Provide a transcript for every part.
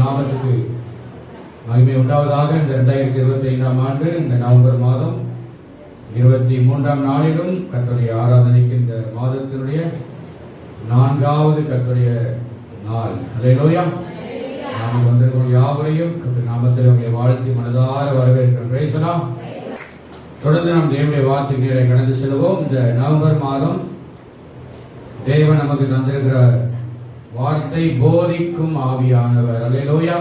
நாமத்துக்கு மகிமை உண்டாவதாக. இந்த 2025ஆம் ஆண்டு இந்த நவம்பர் மாதம் 23ஆம் நாளிலும் கர்த்தருடைய ஆராதனைக்கு இந்த மாதத்தினுடைய 4வது கர்த்தருடைய நாள். அல்லேலூயா. நாம் வந்திருக்கும் யாவரையும் கர்த்தர் நாமத்தில் உங்களை வாழ்த்தி மனதார வரவேற்கிறோம். Price the Lord. தொடர்ந்து நாம் தேவனுடைய வார்த்தைகளை கடந்து செல்வோம். இந்த நவம்பர் மாதம் தேவன் நமக்கு தந்திருக்கிற வார்த்தை போதிக்கும் ஆவியானவர். அல்லேலூயா,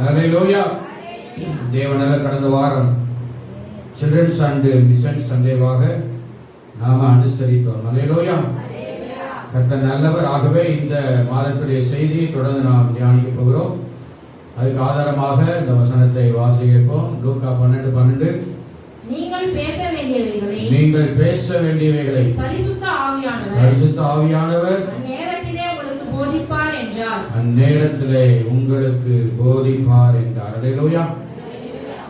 அல்லேலூயா. தேவனால கடந்த வாரம் சில்ட்ரன்ஸ் அண்ட் மிஷன் சண்டேவாக நாம அனுசரித்தோம். அல்லேலூயா. கர்த்தர் நல்லவர். ஆகவே இந்த மாதத்துடைய செய்தியை தொடர்ந்து நாம் தியானிக்க போகிறோம். அதுக்கு ஆதாரமாக இந்த வசனத்தை வாசிப்போம். லூக்கா 12:12. நீங்கள் பேச வேண்டியவைகளை பரிசுத்த ஆவியானவர் அந்நேரத்திலே உங்களுக்கு போதிப்பார் என்றார். அல்லேலூயா.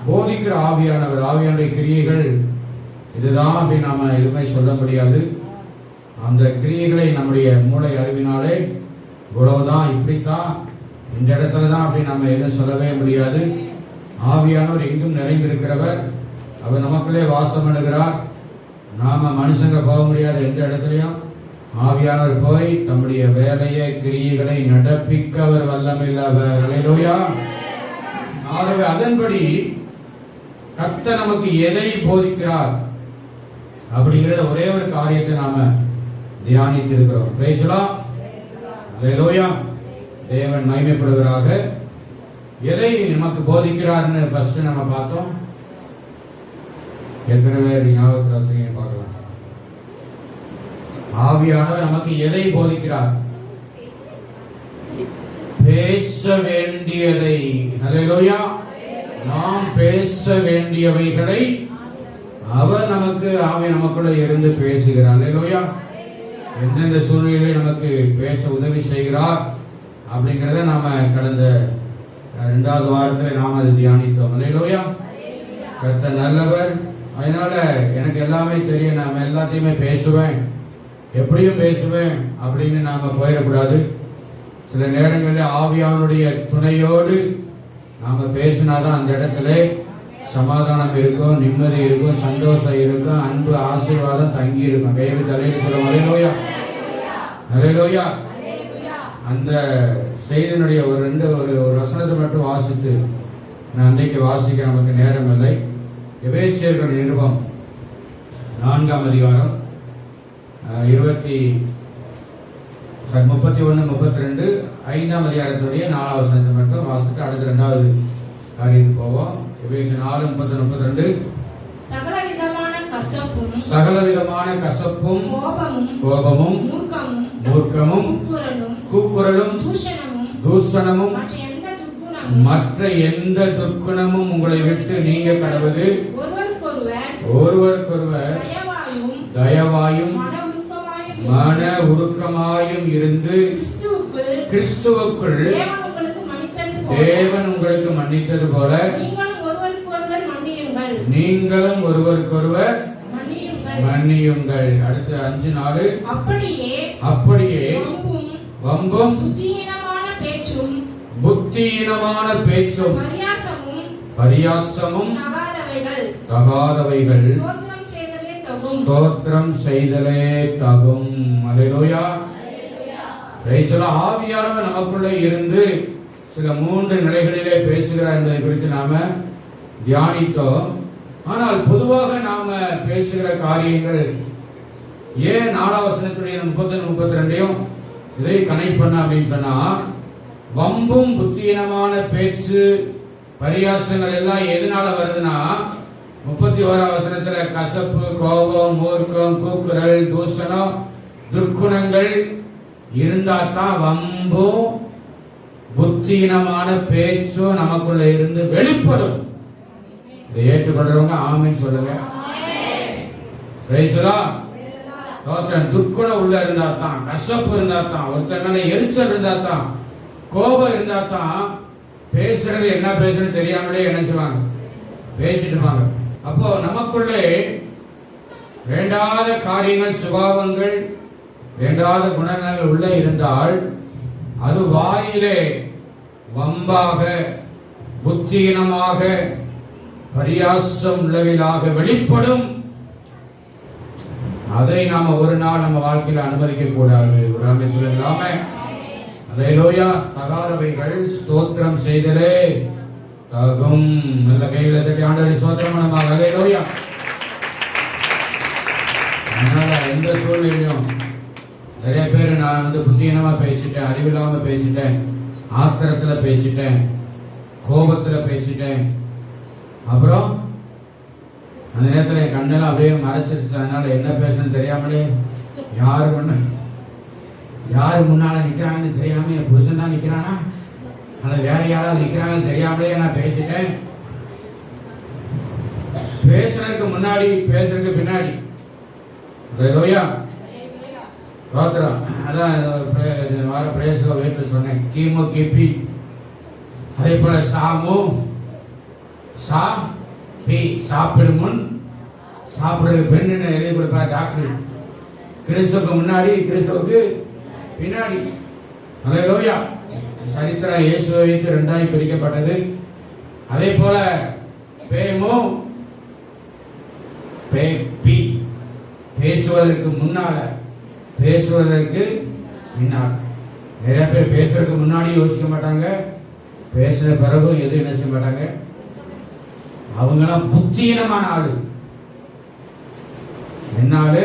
போதிக்கிற ஆவியானவர், ஆவியானுடைய கிரியைகள் இதுதான் அப்படி நாம எதுவுமே சொல்ல முடியாது. அந்த கிரியைகளை நம்முடைய மூளை அறிவினாலே இவ்வளவுதான், இப்படித்தான், இந்த இடத்துல தான் அப்படி நம்ம எதுவும் சொல்லவே முடியாது. ஆவியானவர் எங்கும் நிறைந்திருக்கிறவர். அவர் நமக்குள்ளே வாசம் பண்ணுகிறார். நாம மனுஷங்க போக முடியாத எந்த இடத்துலையும் ஆவியானவர் போய் தம்முடைய வேலையை கிரியைகளை நடப்பிக்க அவர் வல்லமையுள்ளவர். அல்லேலூயா. ஆகவே அதன்படி கர்த்தர் நமக்கு எதை போதிக்கிறார் அப்படிங்கிற ஒரே ஒரு காரியத்தை நாம தியானித்து இருக்கிறோம். Praise the Lord. அல்லேலூயா. தேவன் மகிமைப்படுவராக. எதை நமக்கு போதிக்கிறார்னு ஃபர்ஸ்ட் நம்ம பார்த்தோம். எத்தனை பேர் ஞாபகத்தில் பார்க்கலாம்? ஆவியானவர் நமக்கு எதை போதிக்கிறார்? பேச வேண்டியதை. அல்லேலூயா. நாம் பேச வேண்டியவைகளை அவர் நமக்கு ஆவி நமக்குள்ள இருந்து பேசுகிறார். அல்லேலூயா. எந்தெந்த சூழ்நிலையை நமக்கு பேச உதவி செய்கிறார் அப்படிங்கிறத நாம கடந்த 2வது வாரத்தில் நாம் அதை தியானித்தோம். அல்லேலூயா. கர்த்தர் நல்லவர். அதனால எனக்கு எல்லாமே தெரியும், நாம எல்லாத்தையுமே பேசுவேன், எப்படியும் பேசுவேன் அப்படின்னு நாம போயிடக்கூடாது. சில நேரங்களில் ஆவியானுடைய துணையோடு நாம பேசினாதான் அந்த இடத்துல சமாதானம் இருக்கும், நிம்மதி இருக்கும், சந்தோஷம் இருக்கும், அன்பு ஆசீர்வாதம் தங்கி இருக்கும். கைவி தலையில் சொல்லுவோம். அல்லேலூயா, அல்லேலூயா. அந்த செய்தியினுடைய ஒரு வசனத்தை மட்டும் வாசித்து நான் அன்றைக்கு வாசிக்க நமக்கு நேரம் இல்லை. எபேசியர்கள் நிருபம் 4ஆம் அதிகாரம் 31, 32, 5ஆம் அதிகாரத்துடைய 4வது வசனத்தை மட்டும் வாசித்து அடுத்த 2வது காரியத்துக்கு போவோம். எபேசியர் 4:30-32. சகலவிதமான கசப்பும் கோபமும் மூர்க்கமும் கூக்குரலும் தூஷணமும் மற்ற எந்த துர்க்குணமும் உங்களை விட்டு நீங்க கடவுது. ஒருவருக்கொருவர் தயவாயும் மன உருக்கமாயும் இருந்து கிறிஸ்துவுக்குள் தேவன் உங்களுக்கு மன்னித்தது போல நீங்களும் ஒருவருக்கொருவர் மன்னியுங்கள். அடுத்து 5:4. அப்படியே வம்பும் புத்தியீனமான பேச்சும் பரியாசமும் தகாதவைகள் ஸ்தோத்திரம் செய்தலே தகும். அல்லேலூயா. Praise the Lord. ஆவியானவர் நமக்குள்ளே இருந்து சில 3 நிலைகளிலே பேசுகிறார் என்பதை குறித்து நாம தியானித்தோம். ஆனால் பொதுவாக நாம பேசுகிற காரியங்கள் ஏன் 4ஆம் வசனத்துடைய 31-32 இதை கனெக்ட் பண்ண அப்படின்னு சொன்னா, வம்பும் புத்தியீனமான பேச்சு பரியாசங்கள் எல்லாம் எதனால வருதுன்னா, 31ஆம் வசனத்துல கசப்பு, கோபம், மூர்க்கம், கூக்குரல், தூஷணம், துர்க்குணங்கள் இருந்தாதான் வம்பும் புத்தியீனமான பேச்சும் நமக்குள்ள இருந்து வெளிப்படும். இதை ஏற்றுக்கொள்றவங்க ஆமென் சொல்லுங்க. Price the Lord. ஒருத்தன் துர்க்குணம் உள்ள இருந்தா தான், கசப்பு இருந்தா தான், ஒருத்தன் எரிச்சல் இருந்தா தான், கோபம் இருந்தா தான் பேசுறது என்ன பேசுறது தெரியாமலே என்ன செய்வாங்க, பேசிட்டுவாங்க. அப்போ நமக்குள்ளே வேண்டாத காரியங்கள், சுபாவங்கள், வேண்டாத குணங்கள் உள்ள இருந்தால் அது வாயிலே வம்பாக, புத்தியினமாக, பரியாசம் உள்ளவிலாக வெளிப்படும். அதை நாம ஒரு நாள் நம்ம வாழ்க்கையில் அனுமதிக்க கூடாது. ஒரு ஆமென் சொல்லலாமே. அல்லேலூயா. தகாதவைகள் ஸ்தோத்திரம் செய்தலே தகும். நல்ல கையில தட்டி ஆண்டவரை ஸ்தோத்திரம் பண்ணுவாங்க. அல்லேலூயா. அதனால எந்த சூழ்நிலையும் நிறைய பேர் நான் புத்தியீனமா பேசிட்டேன், அறிவில்லாம பேசிட்டேன், ஆத்திரத்துல பேசிட்டேன், கோபத்துல பேசிட்டேன், அப்புறம் அந்த நேரத்தில் என் கண்ணெல்லாம் அப்படியே மறைச்சிருச்சு. அதனால என்ன பேசணும்னு தெரியாமலே யாரு முன்னால நிக்கிறாங்கன்னு தெரியாம என் புருஷன் தான் நிக்கிறானா அல்லது வேற யாராவது நிக்கிறாங்கன்னு தெரியாமலே நான் பேசிட்டேன். பேசுறதுக்கு முன்னாடி பேசுறதுக்கு பின்னாடி வார பிரேச வீட்டில் சொன்னேன். கிமு கிபி அதே போல சாமு சா பி சாப்பிடும் முன் சாப்பிடுறது பெண்ணுன்னு எழுதி கொடுப்பார் டாக்டர். கிறிஸ்துவுக்கு முன்னாடி கிறிஸ்துவுக்கு பின்னாடி. அல்லேலூயா. சரித்திரம் இயேசுவை வைத்து இரண்டாய் பிரிக்கப்பட்டது. அதே போல பேமு பி பேசுவதற்கு முன்னால பேசுவதற்கு முன்னால். நிறைய பேர் பேசுறதுக்கு முன்னாடி யோசிக்க மாட்டாங்க, பேசுற பிறகும் எதுவும் என்ன செய்ய மாட்டாங்க. அவங்களாம் புத்தியீனமான ஆளு. என்னாலு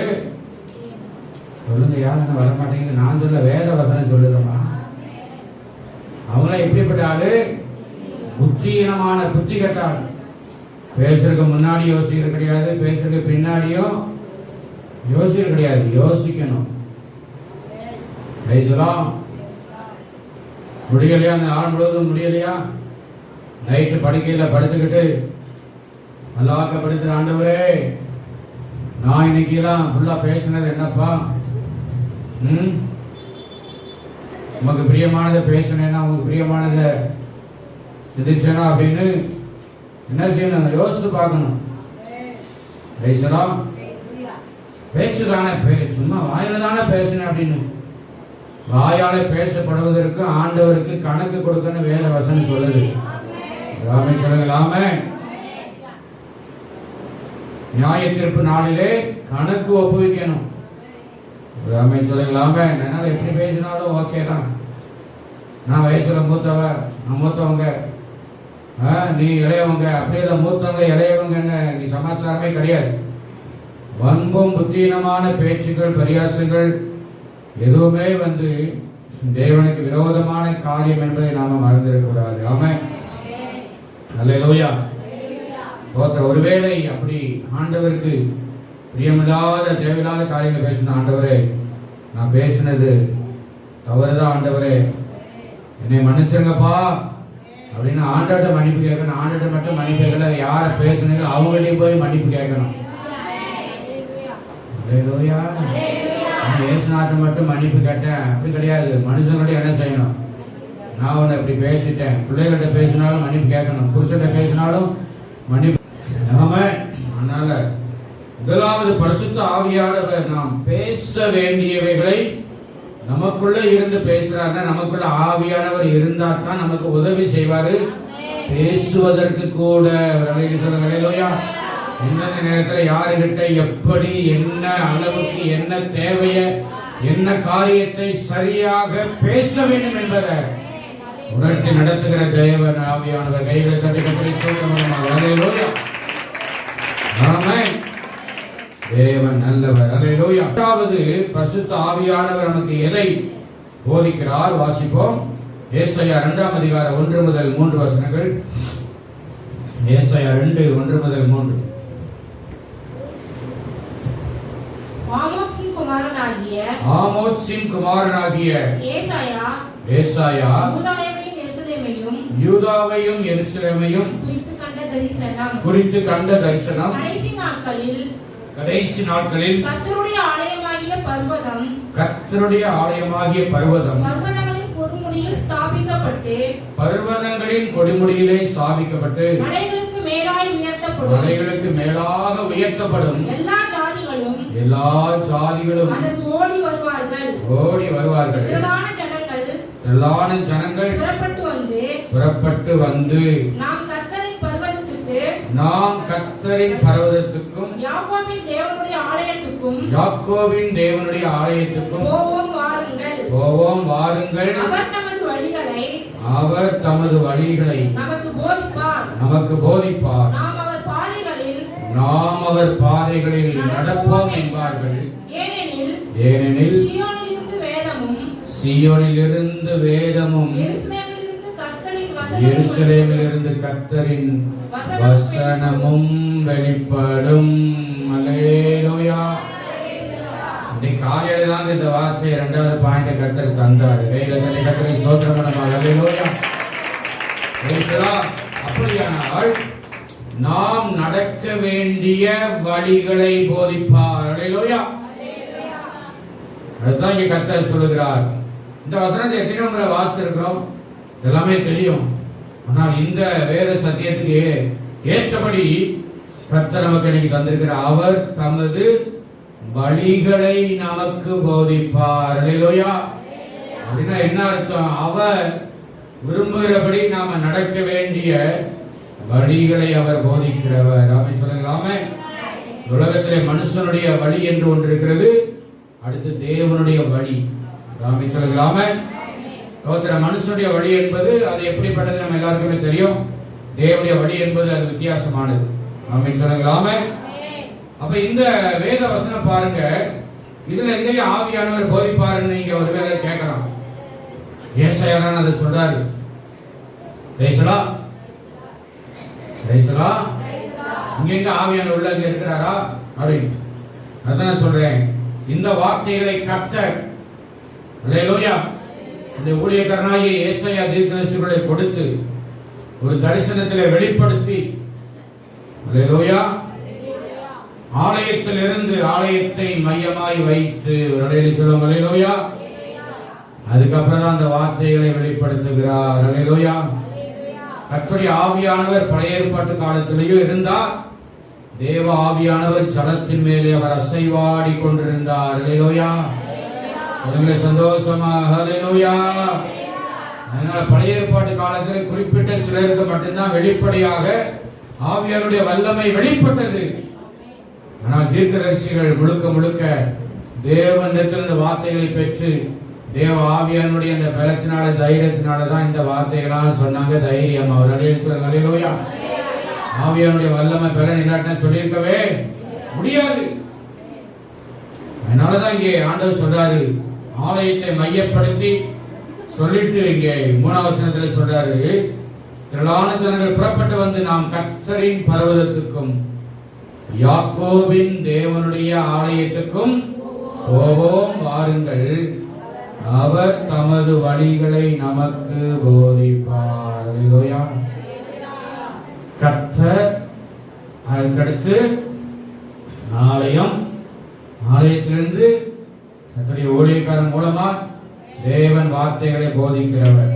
சொல்லுங்க, யாரும் வர மாட்டேங்குது. நான் சொல்ல வேத வசனம் சொல்லுறோமா? அவங்களாம் எப்படிப்பட்ட ஆளு? புத்தியீனமான, புத்தி கெட்டாள். பேசுறதுக்கு முன்னாடி யோசிக்கிறது கிடையாது, பேசுறதுக்கு பின்னாடியும் யோசிக்கிறது கிடையாது. யோசிக்கணும். முடியலையா? அந்த நாள் முழுவதும் முடியலையா? நைட்டு படுக்கையில படுத்துக்கிட்டு நல்லாக்கப்படுத்துற ஆண்டவரே, நான் இன்னைக்கு எல்லாம் ஃபுல்லா பேசினது என்னப்பா? உமக்கு பிரியமானதை பேசினேன்னா, உங்களுக்கு பிரியமானதை சிந்திச்சேனா அப்படின்னு என்ன செய்யணும்? யோசித்து பார்க்கணும். பேச்சு தானே, சும்மா வாயில தானே பேசினேன் அப்படின்னு. வாயால பேசப்படுவதற்கு ஆண்டவருக்கு கணக்கு கொடுக்கணும் வேத வசனம் சொல்லுது. சொல்லுங்களாமே. நியாய தீர்ப்பு நாளிலே கணக்கு ஒப்புவிக்கணும். சொல்லுங்களாமே. என்னால எப்படி பேசினாலும் ஓகே தான். நான் வயசுல மூத்தவங்க, நீ இளையவங்க, அப்படியே மூத்தவங்க இளையவங்க நீ சமாச்சாரமே கிடையாது. வன்பும் புத்தீனமான பேச்சுக்கள், பரியாசங்கள் எதுவுமே தேவனுக்கு விரோதமான காரியம் என்பதை நாம மறந்துடக்கூடாது. ஆமென். அல்லேலூயா. ஒருவேளை அப்படி ஆண்டவருக்கு பிரியமில்லாத தேவையில்லாத காரியங்கள் பேசின, ஆண்டவரே நான் பேசினது தவறுதான், ஆண்டவரே என்னை மன்னிச்சிருங்கப்பா அப்படின்னு ஆண்டவர்கிட்ட மன்னிப்பு கேட்கணும். ஆண்டவர்கிட்ட மட்டும் மன்னிப்பு கேட்கல, யாரை பேசுனீங்களோ அவங்களையும் போய் மன்னிப்பு கேட்கணும். ஏசுநாட்டு மட்டும் மன்னிப்பு கேட்டேன் அப்படி கிடையாது. மனுஷங்கள்ட்ட என்ன செய்யணும்? நான் உன்னை இப்படி பேசிட்டேன். பிள்ளைகள்கிட்ட பேசினாலும் மன்னிப்பு கேட்கணும், புருஷன்கிட்ட பேசினாலும் மன்னிப்பு. அதனால முதலாவது பரிசுத்த ஆவியானவர் நாம் பேச வேண்டியவைகளை நமக்குள்ள இருந்து பேசுறாங்க. நமக்குள்ள ஆவியானவர் இருந்தா தான் நமக்கு உதவி செய்வாரு பேசுவதற்கு கூட. அல்லேலூயா. எந்தெந்த நேரத்தில் யாருகிட்ட எப்படி, என்ன அளவுக்கு, என்ன தேவைய, என்ன காரியத்தை சரியாக பேச வேண்டும் என்பதை உணர்த்தி நடத்துகிற தேவன் ஆவியானவர். கைகளை தட்டி கட்டி சொல்லுங்க. ஆமென். தேவன் நல்லவர். அல்லேலூயா. இரண்டாவது பரிசுத்த ஆவியானவர் நமக்கு எதை போதிக்கிறார்? வாசிப்போம். ஏசாயா 2ஆம் அதிகாரம் 1 முதல் 3 வசனங்கள். ஏசாயா 2 1 முதல் 3. ஆமோத்சின் குமாரனாகிய ஏசாயா யூதாவையும் எருசலேமையும் குறித்து கண்ட தரிசனம் கடைசி நாட்களில் கர்த்தருடைய ஆலயமாகிய பர்வதம் பர்வதங்களின் கொடுமுடியிலே ஸ்தாபிக்கப்பட்டு மலைகளுக்கு மேலாக உயர்த்தப்படும். எல்லா ஜாதிகளும் ஓடி வருவார்கள். திரளான ஜனங்கள் புறப்பட்டு வந்து புறப்பட்டு வந்து நாம் கர்த்தரின் பர்வதத்துக்கும் யாக்கோபின் தேவனுடைய ஆலயத்துக்கும் போவோம் வாருங்கள். அவர் தமது வழிகளை நமக்கு போதிப்பார். நாம் அவர் பாதைகளில் நடப்போம் என்பார்கள். ஏனெனில் சீயோனிலிருந்து வேதமும் எருசலேமிலிருந்து கர்த்தரின் வசனமும் வெளிப்படும். அல்லேலூயா. இன்னைக்கு காலையில தான் இந்த வார்த்தை இரண்டாவது பாயிண்ட் கர்த்தர் தந்தார். கர்த்தரை ஸ்தோத்திரம் பண்ணலாம். அல்லேலூயா. அப்படியானால் நாம் நடக்க வேண்டிய வழிகளை போதிப்பார். அல்லேலூயா. அதுதான் இங்க கர்த்தர் சொல்லுகிறார். இந்த வசனத்தை எத்தனை முறை வாசித்திருக்கிறோம், எல்லாமே தெரியும். ஆனால் இந்த வேத சத்தியத்துக்கு ஏற்றபடி கர்த்தர் நமக்கு இன்னைக்கு தந்திருக்கிற அவர் தமது வழிகளை நமக்கு போதிப்பார். அல்லேலூயா. அப்படின்னா என்ன அர்த்தம்? அவர் விரும்புகிறபடி நாம நடக்க வேண்டிய வழிகளை அவர் போதிக்கிறவர். ஆமென் சொல்லுங்களாமே. உலகத்திலே மனுஷனுடைய வழி என்று ஒன்று இருக்கிறது, அடுத்து தேவனுடைய வழி. ஆமென் சொல்லுங்களாமே. மனுஷனுடைய வழி என்பது அது எப்படிப்பட்டது நம்ம எல்லாருக்குமே தெரியும். தேவனுடைய வழி என்பது அது வித்தியாசமானது. ஆமென் சொல்லுங்களாமே. அப்ப இந்த வேத வசனம் பாருங்க, இதுல எங்கேயும் ஆவியானவர் போதிப்பாருன்னு நீங்க ஒரு வேலை கேட்கலாம். ஏசாயா தான் அதை சொல்றாரு. பேசலா இங்க எங்க ஆவியானவர் உள்ள இங்க இருக்கிறாரா அப்படின்னு அதான் சொல்றேன். இந்த வார்த்தைகளை கர்த்தர் அல்லேலூயா இந்த ஊழியக்காரனாகிய ஏசாயா தீர்க்கதரிசிகளை கொடுத்து ஒரு தரிசனத்திலே வெளிப்படுத்தி அல்லேலூயா ஆலயத்திலிருந்து ஆலயத்தை மையமாய் வைத்து சொல்லுவோம். அல்லேலூயா. அதுக்கப்புறம் தான் அந்த வார்த்தைகளை வெளிப்படுத்துகிறார். அல்லேலூயா. கர்த்தருடைய ஆவியானவர் பழைய ஏற்பாட்டு காலத்திலேயும் இருந்தார். தேவ ஆவியானவர் ஜலத்தின் மேலே அவர் அசைவாடி கொண்டிருந்தார். அல்லேலூயா. சந்தோஷமாக. அல்லேலூயா. அதனால பழைய ஏற்பாட்டு காலத்தில் குறிப்பிட்ட சிலருக்கு மட்டும்தான் வெளிப்படையாக ஆவியாருடைய வல்லமை வெளிப்பட்டது. ஆனால் தீர்க்கதரிசிகள் முழுக்க தேவனிடத்திலிருந்து வார்த்தைகளை பெற்று தேவ ஆவியானுடைய அந்த பலத்தினால தைரியத்தினால தான் இந்த வார்த்தைகளாம் சொன்னாங்க. தைரியம் அவர் அல்லேலூயா. ஆவியானுடைய வல்லமை பலன் இல்லாட்டினா சொல்லியிருக்கவே முடியாது. அதனாலதான் இங்கே ஆண்டவர் சொல்றாரு, ஆலயத்தை மையப்படுத்தி சொல்லிட்டு இங்கே 3ஆம் வசனத்தில் சொல்றாரு, திரளான ஜனங்கள் புறப்பட்டு வந்து நாம் கர்த்தரின் பர்வதத்துக்கும் யாக்கோபின் தேவனுடைய ஆலயத்துக்கும் போவோம் வாருங்கள். அவர் தமது வழிகளை நமக்கு போதிப்பார். அல்லேலூயா. கர்த்தர், அதுக்கடுத்து ஆலயம், ஆலயத்திலிருந்து கர்த்தருடைய ஊழியக்காரன் மூலமா தேவன் வார்த்தைகளை போதிக்கிறவர்.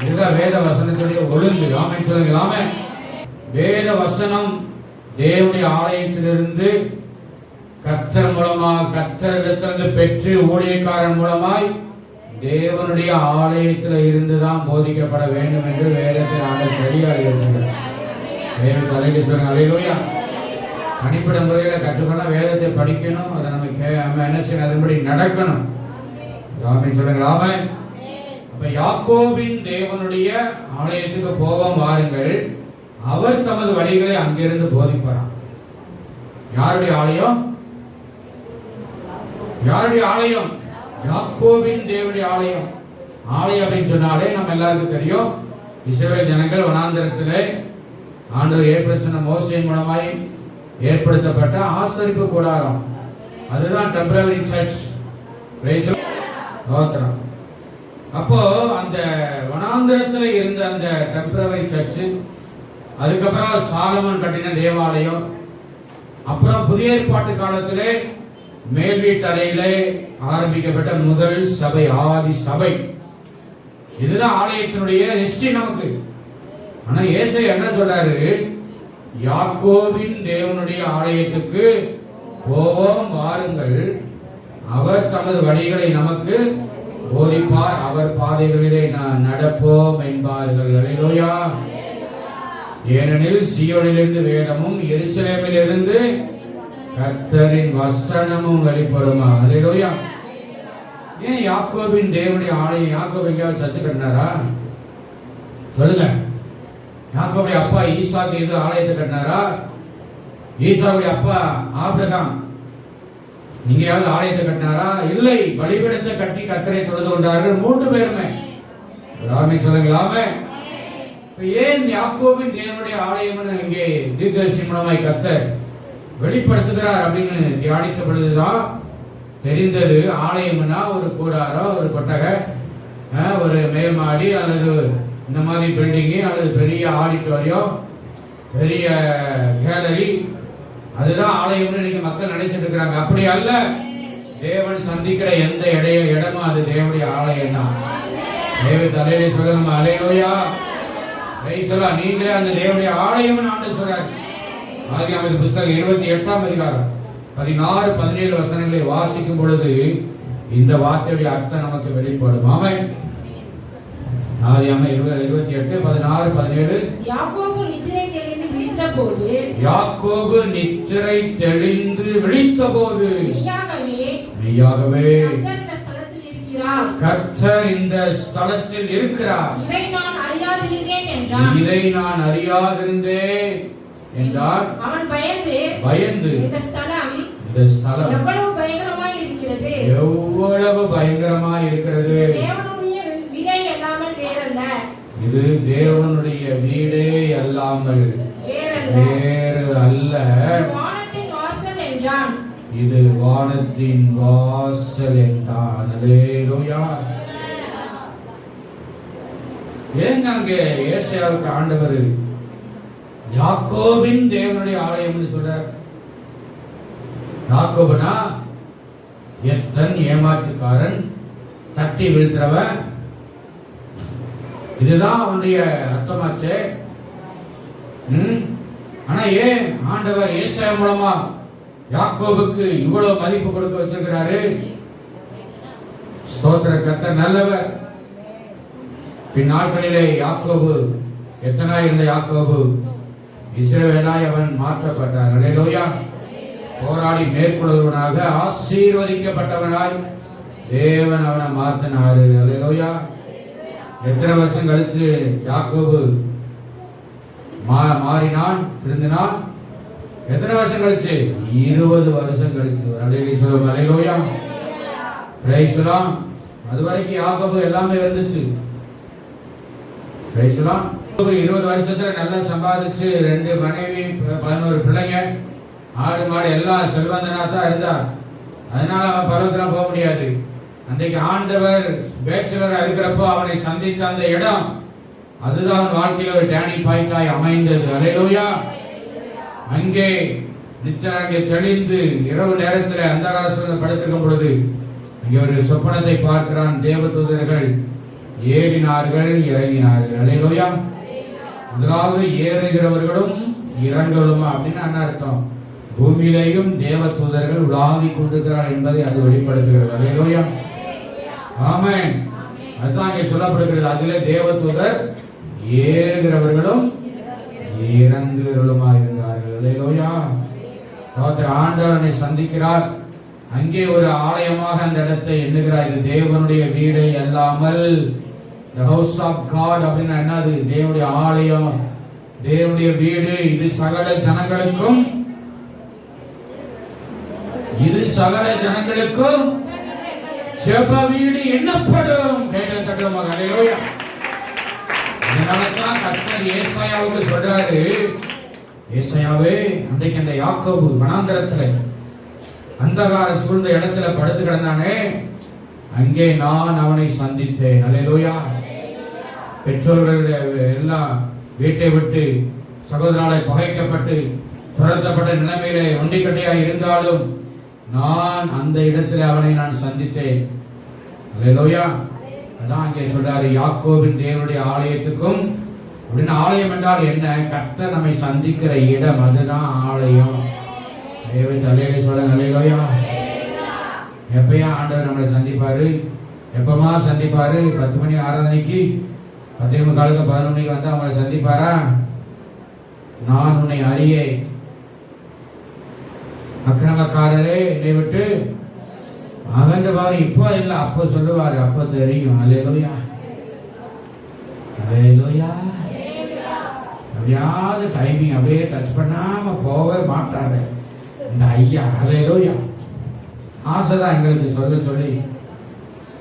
இதுதான் வேத வசனத்துடைய ஒழுங்கு. ஆமென் சொல்லுங்க. ஆமென். வேத வசனம் தேவனுடைய ஆலயத்திலிருந்து கர்த்தர் மூலமாக கர்த்தரிடத்திலிருந்து பெற்று ஊழியக்காரன் மூலமாய் தேவனுடைய ஆலயத்தில் இருந்துதான் போதிக்கப்பட வேண்டும் என்று வேதத்தில் ஆண்டவர் தெரியாது. அல்லேலூயா. தனிப்பட்ட முறையில் கற்றுக்கொள்ள வேதத்தை படிக்கணும். அதை நம்ம என்ன செய்யணும், அதன்படி நடக்கணும். ஆமென் சொல்லுங்க. ஆமென். அப்ப யாக்கோபின் தேவனுடைய ஆலயத்துக்கு போவோம் வாருங்கள். அவர் தமது வழிகளை அங்கிருந்து போதிப்பாராம். யாருடைய ஆலயம்? யாருடைய ஆலயம்? யாக்கோபின் தேவனுடைய ஆலயம். ஆலயம் அப்படின்னு சொன்னாலே நம்ம எல்லாருக்கும் தெரியும், இஸ்ரவேல் ஜனங்கள் வனாந்தரத்திலே ஆண்டவர் ஏற்படுத்தின மோசேயின் மூலமாய் ஏற்படுத்தப்பட்ட ஆசரிப்பு கூடாரம். அதுதான் டெம்பரரி சர்ச். அப்போ அந்த வனாந்தரத்தில் இருந்த அந்த டெம்பரரி சர்ச், அதுக்கப்புறம் சாலமன் கட்டின தேவாலயம், அப்புறம் புதிய ஏற்பாட்டு காலத்திலே மேல் வீட்டறையிலே ஆரம்பிக்கப்பட்ட முதல் சபை, ஆதி சபை. இதுதான் ஆலயத்தினுடைய ஹிஸ்டரி நமக்கு. ஆனா ஏசாயா என்ன சொல்றாரு? யாக்கோபின் தேவனுடைய ஆலயத்துக்கு போவோம் வாருங்கள். அவர் தமது வழிகளை நமக்கு போதிப்பார், அவர் பாதைகளிலே நான் நடப்போம் என்பார்கள். அல்லேலூயா. ஏனெனில் சீயோனிலிருந்து வேதமும் எருசலேமிலிருந்து கர்த்தரின் வசனமும் வெளிப்படுமா. அல்லேலூயா. ஏன் யாக்கோபின் தேவனுடைய ஆலயம், யாக்கோபு எங்கேயாவது சர்ச்சை கட்டினாரா? சொல்லுங்க. யாக்கோபுடைய அப்பா ஈசாக்கு எது ஆலயத்தை கட்டினாரா? ஈசாவுடைய அப்பா ஆபிரகாம் எங்கேயாவது ஆலயத்தை கட்டினாரா? இல்லை. பலிபீடத்தை கட்டி கர்த்தரை தொழுது கொண்டார்கள் 3 பேருமே. ஆமென் சொல்லுங்களாமே. ஏன் யாக்கோபின் தேவனுடைய ஆலயம்னு இங்கே தீர்க்கதரிசி மூலமாய் கர்த்தர் வெளிப்படுத்துகிறார் அப்படின்னு தியானித்த பொழுதுதான் தெரிந்தது. ஆலயம்னா ஒரு கூடாரம், ஒரு கொட்டகை, ஒரு மேல்மாடி அல்லது இந்த மாதிரி பில்டிங்கு அல்லது பெரிய ஆடிட்டோரியம், பெரிய கேலரி, அதுதான் ஆலயம்னு இன்னைக்கு மக்கள் நினைச்சிட்டு இருக்கிறாங்க. அப்படி அல்ல. தேவன் சந்திக்கிற எந்த இடமும் அது தேவனுடைய ஆலயம் தான். தேவ தலையிலே சொல்லுங்க அல்லேலூயா. நீங்களே அந்த தேவனுடைய ஆலயம் ஆண்டு சொல்றார். ஆதியாகமத்தின் புத்தகம் 28ஆம் அதிகாரம் 16, 17 வசனங்களை வாசிக்கும் பொழுது இந்த வார்த்தையுடைய அர்த்தம் நமக்கு வெளிப்படும். ஆமென். ஆதியாகமம் 28, 16, 17. யாக்கோபு நித்திரை தெளிந்து விழித்தபோது மெய்யாகவே கர்த்தர் இந்த ஸ்தலத்தில் இருக்கிறார். இதை நான் அறியாதிருந்தேன் என்றார். அவன் பயந்து இந்த ஸ்தலம் எவ்வளவு பயங்கரமாய் இருக்கிறது. இது தேவனுடைய வீடே அல்லாமல் வேறு அல்ல. இது வானத்தின் வாசல் என்றான். அல்லேலூயா. ஏங்க அங்கே ஏசாயாவுக்கு ஆண்டவர் யாக்கோபின் தேவனுடைய ஆலயம் சொல்றார்? யாக்கோபுனா எத்தன், ஏமாற்றுக்காரன், தட்டி வீழ்த்துறவன், இதுதான் அவனுடைய அர்த்தமாச்சே. ஆனா ஏன் ஆண்டவர் ஏசாயா மூலமா யாக்கோபுக்கு இவ்வளவு மதிப்பு கொடுக்க வச்சிருக்கிறாரு? ஸ்தோத்திர. கர்த்தர் நல்லவர். பின் நாட்களிலே யாக்கோபு எத்தனா இருந்த யாக்கோபு இஸ்ரவேலாய் அவன் மாற்றப்பட்டான். அல்லேலூயா. போராடி மேற்கொள்வனாக ஆசீர்வதிக்கப்பட்டவனாய் தேவன் அவனை மாற்றினாரு. அல்லேலூயா. எத்தனை வருஷம் கழிச்சு யாக்கோபு மாறினான், திருந்தினான்? எத்தனை வருஷம் கழிச்சு? 20 வருஷம் கழிச்சு. அல்லேலூயா. Praise the Lord. அது வரைக்கும் யாக்கோபு எல்லாமே இருந்துச்சு. Price the Lord. 20 வருஷத்துல நல்லா சம்பாதிச்சு 2 மனைவி, 11 பிள்ளைங்க, ஆடு மாடு எல்லாம் செல்வந்தனா தான் இருந்தார். அதனால அவன் பரவத்துல போக முடியாது. அன்றைக்கு ஆண்டவர் பேச்சுலரா இருக்கிறப்போ அவனை சந்தித்த அந்த இடம், அதுதான் அவன் வாழ்க்கையில ஒரு டேர்னிங் பாயிண்டாய் அமைந்தது. அல்லேலூயா. அங்கே நிச்சயமாக தெளிந்து இரவு நேரத்தில் அந்தகாரத்தில் படுத்திருக்கும் பொழுது அங்கே ஒரு சொப்பனத்தை பார்க்கிறான். தேவதூதர்கள் ஏறினார்கள், இறங்கினார்கள். அல்லேலூயா. முதலாவது ஏறுகிறவர்களும் இறங்குவதுமா அப்படின்னு என்ன அர்த்தம்? பூமியிலேயும் தேவதூதர்கள் உலாவி கொண்டிருக்கிறார் என்பதை அது வெளிப்படுத்துகிறது. அல்லேலூயா. ஆமென். அதுதான் இங்கே சொல்லப்படுகிறது. அதிலே தேவதூதர் ஏறுகிறவர்களும் இறங்குகிறவர்களுமா இருந்தார்கள். அல்லேலூயா. ஆண்டவனை சந்திக்கிறார். அங்கே ஒரு ஆலயமாக அந்த இடத்தை எண்ணுகிறார். இது தேவனுடைய வீடை அல்லாமல், the house of God அப்படின்னா என்னது? தேவனுடைய ஆலயம், தேவனுடைய வீடு. இது சகல ஜனங்களுக்கும் ஜெப வீடு எண்ணப்படும். கைகள் தட்டுவோம். அல்லேலூயா. இதனாலதான் கர்த்தர் ஏசாயாவுக்கு சொல்றாரு, ஏசாயாவே, அன்றைக்கு அந்த யாக்கோபு வனாந்தரத்துல அந்தகார சூழ்ந்த இடத்துல படுத்து கிடந்தானே, அங்கே நான் அவனை சந்தித்தேன். அல்லேலூயா. பெற்றோர்களுடைய எல்லாம் வீட்டை விட்டு சகோதரனாலே பகைக்கப்பட்டு துரத்தப்பட்ட நிலைமையிலே ஒண்டிக்கட்டையாக இருந்தாலும் நான் அந்த இடத்துல அவனை நான் சந்தித்தேன். அல்லேலூயா. அதான் அங்கே சொல்றாரு, யாக்கோபின் தேவனுடைய ஆலயத்துக்கும் அப்படின்னு. ஆலயம் என்றால் என்ன? கர்த்தர் நம்மை சந்திக்கிற இடம், அதுதான் ஆலயம். தேவ தலையிலே சொல்லுங்க. அல்லேலூயா. எப்பயா ஆண்டவர் நம்மளை சந்திப்பாரு? எப்பமா சந்திப்பாரு? 10 மணி ஆராதனைக்கு 10:45 11 மணிக்கு வந்து அவங்களை சந்திப்பாரா? நான் உன்னை அறியே, அக்கிரமக்காரரே என்னை விட்டு அகன்று பாரு. இப்போ இல்லை, அப்போ சொல்லுவாரு, அப்போ தெரியும். அல்லேலூயா, அல்லேலூயா. அப்படியாவது டைமிங் அப்படியே டச் பண்ணாம போகவே மாட்டாரு இந்த ஐயா. அல்லேலூயா. ஆசைதான் எங்களுக்கு சொல்ல சொல்லி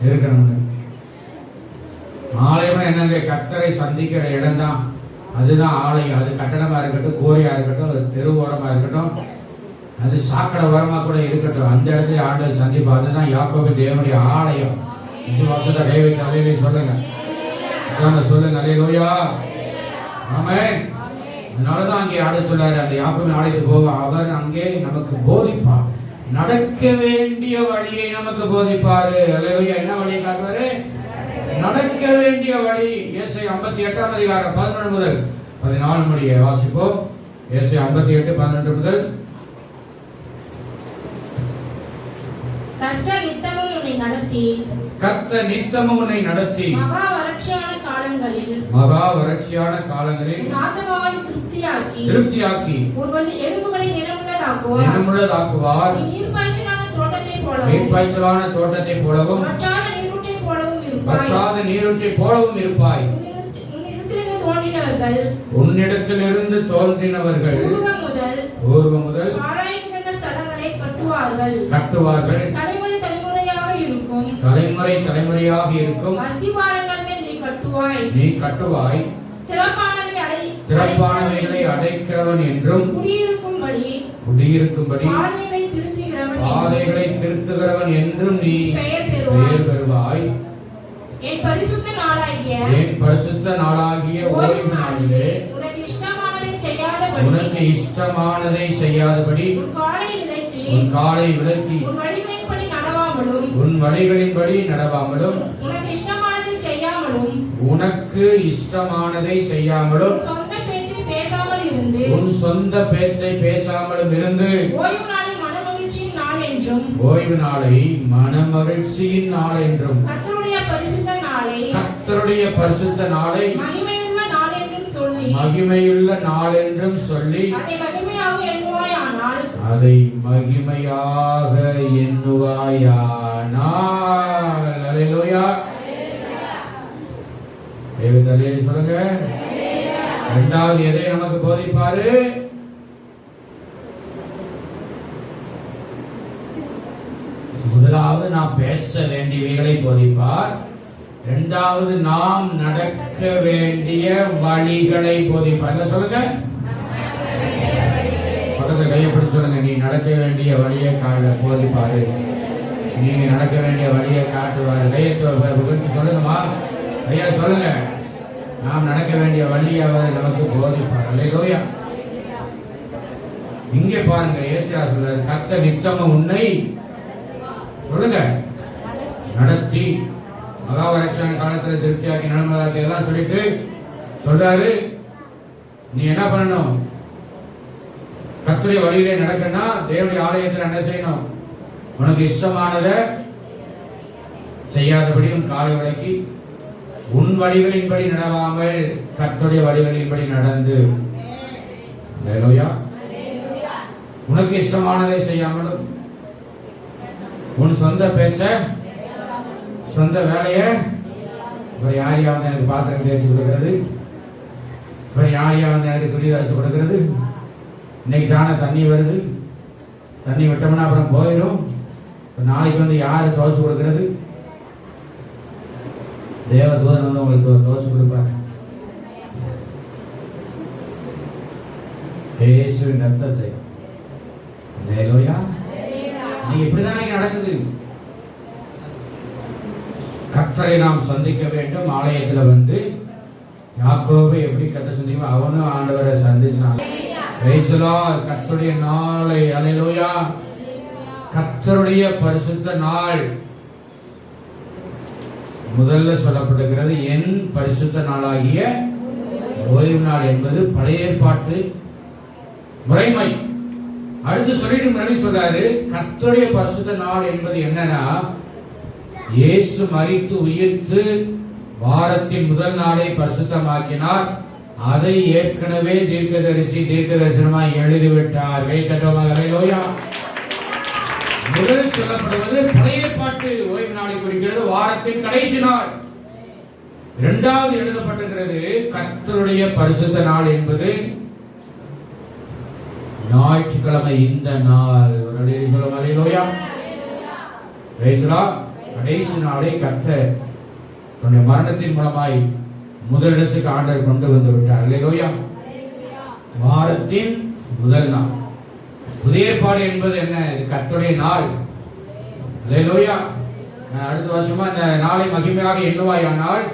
இருக்கிறவங்க. ஆலயம் என்னங்க? கர்த்தரை சந்திக்கிற இடம் தான், அதுதான் ஆலயம். அது கட்டடமா இருக்கட்டும், கோரியா இருக்கட்டும், அது தெரு ஓரமா இருக்கட்டும், அது சாக்கடை ஓரமா கூட இருக்கட்டும், அந்த இடத்துல ஆண்டவர் சந்திப்பா. அதுதான் யாக்கோபு தேவனுடைய ஆலயம். விசுவாசத்தை கைவிட்டு அலையிலே சொல்லுங்க, சொல்லுங்க அல்லேலூயா, ஆமென். அதனாலதான் அங்கே ஆண்டவர் சொல்றாரு, அந்த யாக்கோபின் ஆலயத்துக்கு போக அவர் அங்கே நமக்கு போதிப்பார், நடக்க வேண்டிய வழியை நமக்கு போதிப்பாரு. அல்லேலூயா. என்ன வழியை காட்டுவாரு? நடக்க வேண்டிய வழி. ஏசாயா 58 அதிகாரம் 11 முதல் 14 முடிய வாசிப்போம். ஏசாயா 58 11 முதல். கர்த்தர் நித்தமும் உன்னை நடத்தி, கர்த்தர் நித்தமும் உன்னை நடத்தி, மகா வறட்சியான காலங்களில், மகா வறட்சியான காலங்களில் உன் ஆத்துமாவை திருப்தியாக்கி, உன் எலும்புகளை நிலமுள்ளதாக்குவார். நீ நீர்ப்பாய்ச்சலான தோட்டத்தை போலவும் வற்றாத நீரூற்றை போலவும் இருப்பாய். உன்னிடத்திலிருந்து தோன்றினவர்கள் பூர்வம் முதல் கட்டுவார்கள். தலைமுறை தலைமுறையாக இருக்கும். நீ கட்டுவாய். திறப்பானவைகளை அடைக்கிறவன் என்றும் குடியிருக்கும்படி பாதைகளை திருத்துகிறவன் என்றும் நீ பெயர் பெறுவாய். என் பரிசுத்த நாளாகிய ஓய்வு நாளிலே உனக்கு இஷ்டமானதை செய்யாதபடி உன் காலை விலக்கி உன் வழிகளின்படி நடவாமலும் உனக்கு இஷ்டமானதை செய்யாமலும் உன் சொந்த பேச்சை பேசாமலும் இருந்து ஓய்வு நாளை மனமகிழ்ச்சியின் நாள் என்றும் கர்த்தருடைய பரிசுத்த நாளை மகிமையுள்ள நாள் என்றும் சொல்லி அதை மகிமையாக எண்ணுவாயானால். அல்லேலூயா. சொல்லுங்க. இரண்டாவது எதை நமக்கு போதிப்பாரு? முதலாவது நாம் பேச வேண்டியவைகளை போதிப்பார். இரண்டாவது நாம் நடக்க வேண்டிய வழிகளை போதிப்பார். என்ன சொல்லுங்க? பக்கத்துல கையப்படி சொல்லுங்க. நீ நடக்க வேண்டிய வழியை போதிப்பாரு. நீங்க நடக்க வேண்டிய வழியை காட்டுவாரு. கையத்தை சொல்லுங்கம்மா. ஐயா சொல்லுங்க. நாம் நடக்க வேண்டிய வழியை அவர் நமக்கு போதிப்பார். அல்லேலூயா. இங்கே பாருங்க, ஏசாயா சொல்றாரு, கர்த்தர் நித்தமும் உன்னை சொல்லுங்க நடத்தி மகா வறட்சியான காலத்துல திருப்தியாக்கி நலமுள்ளதாக்கி எல்லாம் சொல்லிட்டு சொல்றாரு, நீ என்ன பண்ணணும்? கர்த்தருடைய வழியிலே நடக்கணும்னா தேவனுடைய ஆலயத்தில் என்ன செய்யணும்? உனக்கு இஷ்டமானதை செய்யாதபடி உன் காலை விலக்கி உன் வழிகளின்படி நடவாமல் கர்த்தருடைய வழிகளின்படி நடந்து. அல்லேலூயா. உனக்கு இஷ்டமானதை செய்யாமலும் உன் சொந்த பேச்ச சொந்த வேலைய இவர் யாரையா வந்து எனக்கு பாத்திரம் தேய்ச்சி கொடுக்கிறது, இவர் யாரையா வந்து எனக்கு துணி துவைச்சு கொடுக்கிறது, இன்னைக்கு தானே தண்ணி வருது, தண்ணி விட்டோம்னா அப்புறம் போயிடும், நாளைக்கு வந்து யாரு துவைச்சு கொடுக்கிறது? தேவ தூதன் வந்து உங்களுக்கு துவைச்சு கொடுப்பாரு. இயேசுவின் ரத்தத்தை. அல்லேலூயா. நீங்க இப்படிதான் நீங்க நடக்குது. கர்த்தரை நாம் சந்திக்க வேண்டும். ஆலயத்துல வந்து யாக்கோபை எப்படி கர்த்தரை சந்திக்க அவனும் ஆண்டவரை சந்திச்சான். கர்த்தருடைய நாளை. அல்லேலூயா. கர்த்தருடைய பரிசுத்த நாள் முதல்ல சொல்லப்படுகிறது. என் பரிசுத்த நாளாகிய ஓய்வு நாள் என்பது பழைய ஏற்பாட்டு முறைமை. அடுத்து சொல்லிட்டு முன்னாடி சொல்றாரு, கர்த்தருடைய பரிசுத்த நாள் என்பது என்னன்னா இயேசு மரித்து உயிர்த்து வாரத்தின் முதல் நாளை பரிசுத்தமாக்கினார். அதை ஏற்கனவே தீர்க்க தரிசனமாய் எழுதிவிட்டார். ஹல்லேலூயா. முதல் சொல்லப்படுவது பழைய ஏற்பாட்டு ஓய்வு நாளை குறிக்கிறது, வாரத்தின் கடைசி நாள். இரண்டாவது எழுதப்பட்டிருக்கிறது கர்த்தருடைய பரிசுத்த நாள் என்பது ஞாயிற்றுக்கிழமை. இந்த நாள் ஹல்லேலூயா. கடைசி நாளை கர்த்தர் தன்னுடைய மரணத்தின் மூலமாய் முதலிடத்துக்கு ஆண்டவர் கொண்டு வந்து விட்டார். ஹல்லேலூயா. வாரத்தின் முதல் நாள். புதிய ஏற்பாடு என்பது என்ன? இது கர்த்தருடைய நாள். ஹல்லேலூயா. அடுத்த வருஷமா இந்த நாளை மகிமையாக எண்ணுவாயானால்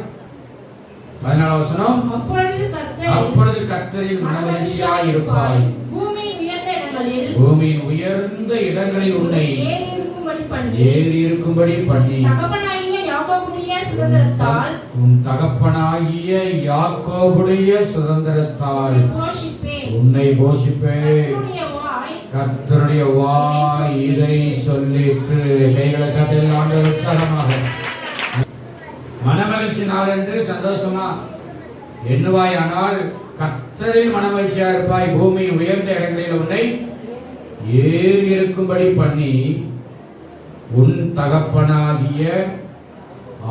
14 வசனம், அப்பொழுது கர்த்தரில் மனமகிழ்ச்சியாய் இருப்பாய், பூமியின் உயர்ந்த இடங்களில் உன்னை ஏறி இருக்கும்படி பண்ணி உன் தகப்பனாகிய யாக்கோபுடைய சுதந்திரத்தால் உன்னை போஷிப்பேன். கர்த்தருடைய வாய் இதை சொல்லிற்று. கைகளை கட்டில் ஆண்டவர் உற்சாகமாக மனமகிழ்ச்சி நாள் என்று சந்தோஷமா எண்ணுவாயானால் கர்த்தரில் மனமகிழ்ச்சியா இருப்பாய், பூமியின் உயர்ந்த இடங்களில் உன்னை ஏறி இருக்கும்படி பண்ணி உன் தகப்பனாகிய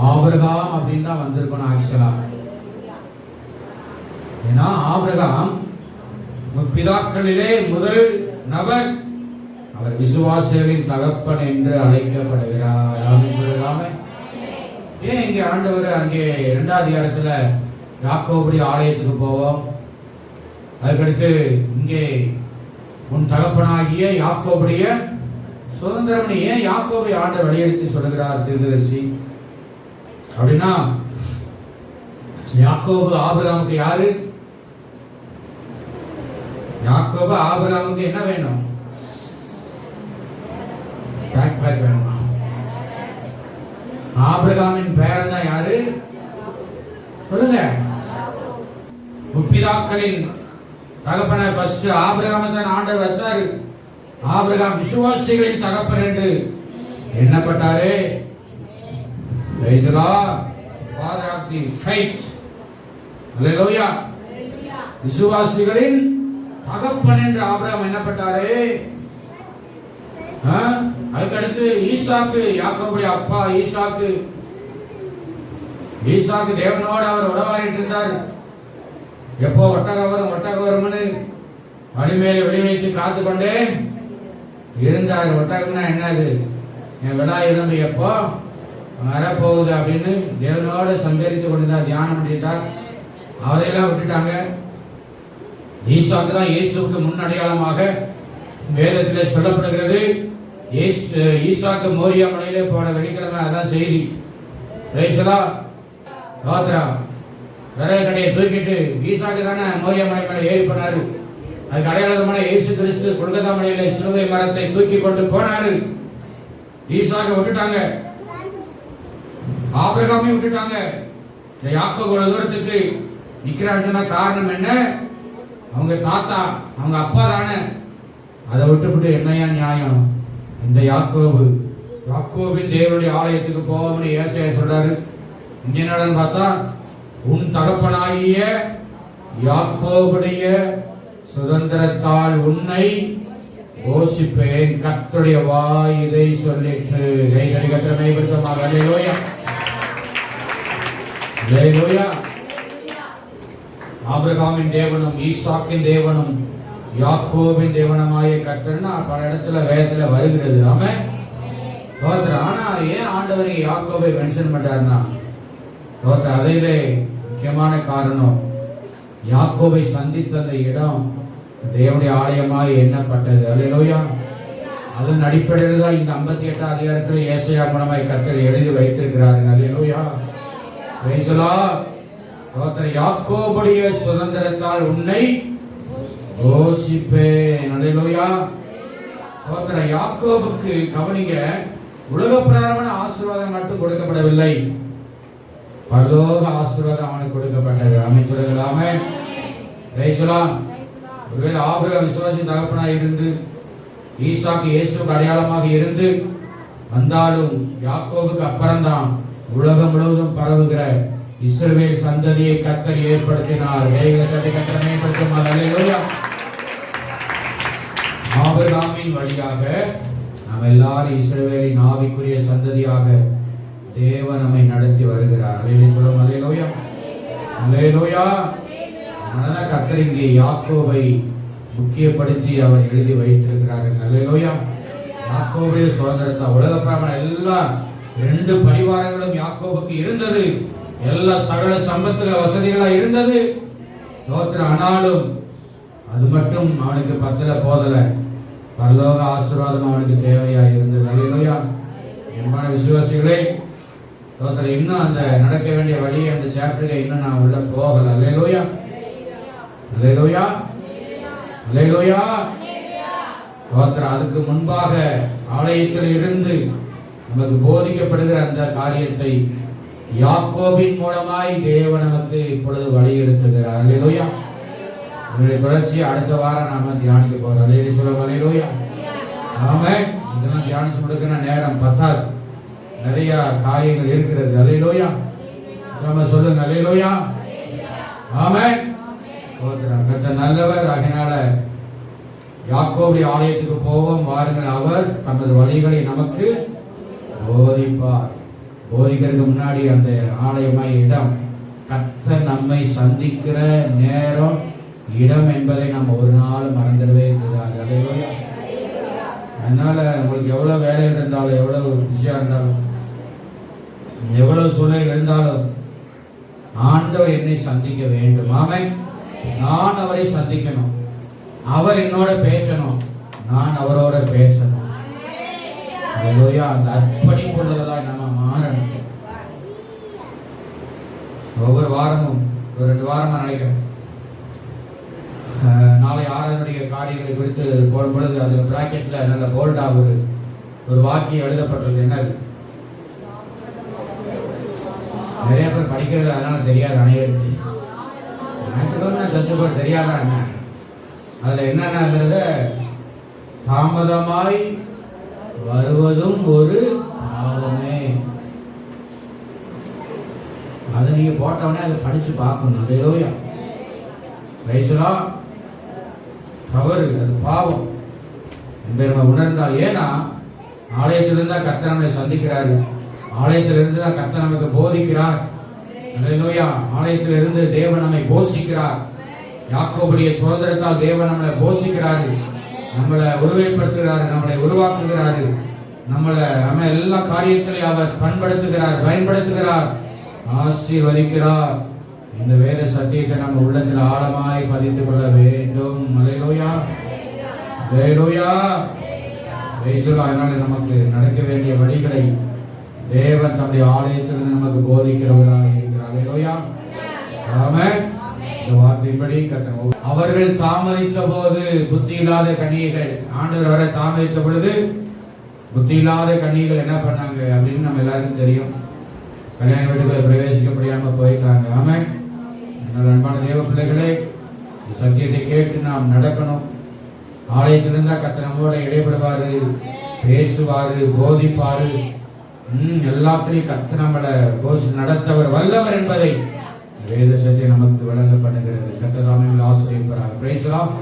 ஆபிரகாம் அப்படின்னு தான் வந்திருக்கணும் ஆக்சுவலா. ஏன்னா ஆபிரகாம் பிதாக்களிலே முதல் நபர். அவர் விசுவாசிகளின் தகப்பன் என்று அழைக்கப்படுகிறார். சொல்லலாமே. ஏன் இங்கே ஆண்டவர் அங்கே 2வது அதிகாரத்துல யாக்கோபுடைய ஆலயத்துக்கு போவோம், அதுக்கடுத்து இங்கே உன் தகப்பனாகிய யாக்கோபுடைய சுதந்திரம். ஏன் யாக்கோபை ஆண்டவர் வழியெடுத்து சொல்லுகிறார் தீர்க்கதரிசி அப்படின்னா, யாக்கோபு ஆபிரகாமுக்கு யாரு? யாக்கோபு ஆபிரகாமுக்கு என்ன வேணும்? பேக் வேணுமா? ஆபிரகாமின் பேரன் தான் யாரு சொல்லுங்க? முற்பிதாக்களின் தகப்பனை ஃபர்ஸ்ட் ஆபிரகாமை தான் ஆண்டவர் வச்சாரு. ஆபிரகாம் விசுவாசிகளின் தகப்பன் என்று எண்ணப்பட்டாரே. Praise the Lord. Father of the faith. Hallelujah. விசுவாசிகளின் தகப்பன் என்று ஆபிரகாம் எண்ணப்பட்டாரே. அதுக்கடுத்து ஈசாக்கு, யாக்கோபுடைய அப்பா ஈசாக்கு தேவனோடு அவர் உறவாடிட்டு இருந்தார். எப்போ ஒட்டகம் வரும்னு வழிமேலே வெளி வைத்து காத்து கொண்டே இருந்தார். ஒட்டகம்னா என்னது? என் விழா இருந்து எப்போ வரப்போகுது அப்படின்னு தேவனோடு சஞ்சரித்து கொண்டிருந்தார், தியானம் பண்ணிட்டார். அவரையெல்லாம் விட்டுட்டாங்க. ஈசாக்கு தான் இயேசுவுக்கு முன்னடையாளமாக வேதத்தில் சொல்லப்படுகிறது. ஈசாக்கு மோரியா மலையிலே போன வெள்ளிக்கிழமை அதான் செய்தி. விறகு கடையை தூக்கிட்டு ஈசாக்கு தானே மோரியா மலை மேலே ஏறி போனாரு. அதுக்கு அடையாளமான இயேசு கிறிஸ்து கொல்கத்தா மலையில சிலுவை மரத்தை தூக்கி கொண்டு போனாரு. ஈசாக்க விட்டுட்டாங்க, ஆபிரகாமையும் விட்டுட்டாங்க. இந்த யாக்கோபு ஒரு தூரத்துக்கு நிக்கிறாங்கன்னா காரணம் என்ன? அவங்க தாத்தா, அவங்க அப்பா தானே. அதை விட்டுவிட்டு என்னையா நியாயம்? இந்த யாக்கோபின் தேவனுடைய ஆலயத்துக்கு போவோம்னு ஏசாயா சொல்றாரு. இங்க என்னன்னு பார்த்தா, உன் தகப்பனாகிய யாக்கோபுடைய சுதந்திரத்தால் உன்னை போஷிப்பேன். கர்த்தருடைய வாய் இதை சொல்லிற்று. கைகளை கட்டமை விருத்தமாக. அல்லேலூயா, அல்லேலூயா. ஆபிரகாமின் தேவனும் ஈசாக்கின் தேவனும் யாக்கோபின் தேவனமாய கர்த்தர்னா பல இடத்துல வேதத்துல வருகிறது. ஆமென். ஆனா ஏன் ஆண்டவர் யாக்கோபை மென்ஷன் பண்றாருன்னா, அதிலே முக்கியமான காரணம், யாக்கோபை சந்தித்த அந்த இடம் தேவனுடைய ஆலயமாய் எண்ணப்பட்டது. அல்லேலூயா. அதன் அடிப்படையில் தான் இந்த 58 அதிகாரத்தில் ஏசாயா மூலமாய் கர்த்தர் எழுதி வைத்திருக்கிறார்கள். அல்லேலூயா. Praise the Lord. யாக்கோபுடைய சுதந்திரத்தால் உன்னை போஷிப்பேன். அல்லேலூயா. யாக்கோபுக்கு கவனிங்க, உலக பிரகாரமான ஆசீர்வாதம் மட்டும் கொடுக்கப்படவில்லை, பரலோக ஆசீர்வாதம் அவனுக்கு கொடுக்கப்பட்டது. ஆமென் சொல்லுங்கள். ஆமென். Praise the Lord. ஒருவேளை ஆபிரகாம் விசுவாசி தகப்பனாய் இருந்து, ஈசாக்கு இயேசுவுக்கு அடையாளமாக இருந்து, வந்தாலும் யாக்கோபுக்கு அப்புறம்தான் உலகம் முழுவதும் பரவுகிற இஸ்ரவேல் சந்ததியை கர்த்தர் ஏற்படுத்தினார். கர்த்தரை மேம்படுத்துமாறு. அல்லேலூயா. ஆபிரகாமின் வழியாக நாம் எல்லாரும் இஸ்ரவேலின் ஆவிக்குரிய சந்ததியாக தேவன் நம்மை நடத்தி வருகிறார். சொல்லும் அல்லேலூயா. அல்லேலூயா. அதனால கர்த்தர் இங்கே யாக்கோபை முக்கியப்படுத்தி அவர் எழுதி வைத்திருக்கிறார்கள். அல்லேலூயா. யாக்கோபுடைய சுதந்திரத்தை உலக பிரகாரம் எல்லா 2 பரிவாரங்களும் யாக்கோபுக்கு இருந்தது. எல்லா சகல சம்பத்துகள் வசதிகளா இருந்தது. ஆனாலும் அது மட்டும் அவனுக்கு பத்தல போதல. பரலோக ஆசீர்வாதம் அவனுக்கு தேவையா இருந்தது. அல்லேலூயா. என்னமான விசுவாசிகளே, இன்னும் அந்த நடக்க வேண்டிய வழி அந்த சாப்டர்ல இன்னும் நான் உள்ள போகல. அல்லேலூயா. அல்லேலூயா. அல்லேலூயா. அதுக்கு முன்பாக ஆலயத்தில் இருந்து நமக்கு போதிக்கப்படுகிற அந்த காரியத்தை யாக்கோபின் மூலமாய் தேவன் நமக்கு இப்பொழுது வழியெடுத்துகிறார். அல்லேலூயா. இதனுடைய தொடர்ச்சி அடுத்த வாரம் நாம தியானிக்க போறோம். அல்லேலூயா. சொல்லுங்க அல்லேலூயா. ஆமென். இதெல்லாம் தியானிச்சு முடிக்கிற நேரம் பத்தாது. நிறைய காரியங்கள் இருக்கிறது. அல்லேலூயா. நாம சொல்லுங்க அல்லேலூயா. ஆமென். கர்த்தர் நல்லவர். ஆகையினால யாக்கோபுடைய ஆலயத்துக்கு போவோம் வாருங்கள். அவர் தமது வழிகளை நமக்கு போதிப்பார். போதிக்கிறதுக்கு முன்னாடி அந்த ஆலயமாய் இடம், கர்த்தர் நம்மை சந்திக்கிற நேரம், இடம் என்பதை நம்ம ஒரு நாள் மறந்துடவே கூடாது. அல்லேலூயா. அதனால உங்களுக்கு எவ்வளவு வேலை இருந்தாலும், எவ்வளவு பிஸியா இருந்தாலும், எவ்வளவு சூழ்நிலை இருந்தாலும் ஆண்டவர் என்னை சந்திக்க வேண்டும். ஆமென். நான் அவரை சந்திக்கணும். அவர் என்னோட பேசணும். நான் அவரோட பேசணும். அல்லேலூயா. அந்த அர்ப்பணிப்புள்ளவர்களாய் நம்ம மாறணும். ஒவ்வொரு வாரமும் ஒரு 2 வாரமா நினைக்கிறேன், நாளை ஆராதனுடைய காரியங்களை குறித்து போடும் பொழுது அந்த பிராக்கெட்ல நல்ல போல்டா ஒரு வாக்கியம் எழுதப்பட்டிருக்கு. என்னது? நிறைய பேர் படிக்கிறது அதனால தெரியாது. அனைவருக்கு தச்சுப்போட தெரியாதா என்ன? அதுல என்னங்கிறத, தாமதமாய் வருவதும் ஒரு பாவமே. அதை நீங்க போட்டவனே அதை படிச்சு பார்க்கணும். அல்லேலூயா. ரைசுலா. தவறு, அது பாவம் என்று நம்ம உணர்ந்தால். ஏன்னா ஆலயத்திலிருந்து தான் கர்த்தர் நம்மை சந்திக்கிறாரு. ஆலயத்திலிருந்து தான் கர்த்தர் நமக்கு போதிக்கிறார். அல்லேலூயா. ஆலயத்திலிருந்து தேவன் நம்மை போஷிக்கிறார். யாக்கோபுடைய சுதந்திரத்தால் தேவன் நம்மளை போஷிக்கிறாரு, நம்மளை உருவைப்படுத்துகிறாரு, நம்மளை உருவாக்குகிறாரு, நம்ம எல்லா காரியத்திலையும் அவர் பண்படுத்துகிறார், பயன்படுத்துகிறார், ஆசீர்வதிக்கிறார். இந்த வேத சத்தியத்தை நம்ம உள்ளத்தில் ஆழமாய் பதித்துக் கொள்ள வேண்டும். அல்லேலூயா. அல்லேலூயா. அதனால நமக்கு நடக்க வேண்டிய வழிகளை தேவன் தம்முடைய ஆலயத்திலிருந்து நமக்கு போதிக்கிறவராக இருக்கிறார். அல்லேலூயா. ஆமென். இந்த வார்த்தையின்படி கர்த்தர் அவர்கள் தாமதித்த போது புத்தி இல்லாத கன்னிகைகள், ஆண்டவர் வரை தாமதித்த பொழுது புத்தி இல்லாத கன்னிகைகள் என்ன பண்ணாங்க அப்படின்னு நம்ம எல்லாருக்கும் தெரியும். கல்யாண வீட்டுக்குள்ள பிரவேசிக்க முடியாம போயிட்டாங்க. ஆமென். அன்பான தேவ பிள்ளைகளே, சத்தியத்தை கேட்டு நாம் நடக்கணும். ஆலயத்திலிருந்தா கர்த்தர் நம்மோட இடைபடுவாரு, பேசுவாரு, போதிப்பாரு. எல்லாத்திலையும் கர்த்தர் நம்மளை நடத்தவர் வல்லவர் என்பதை வேத சத்தியம் நமக்கு வழங்கப்படுகிறது. கர்த்தர் தாமே ஆசீர்வதிப்பாராக. Price the Lord.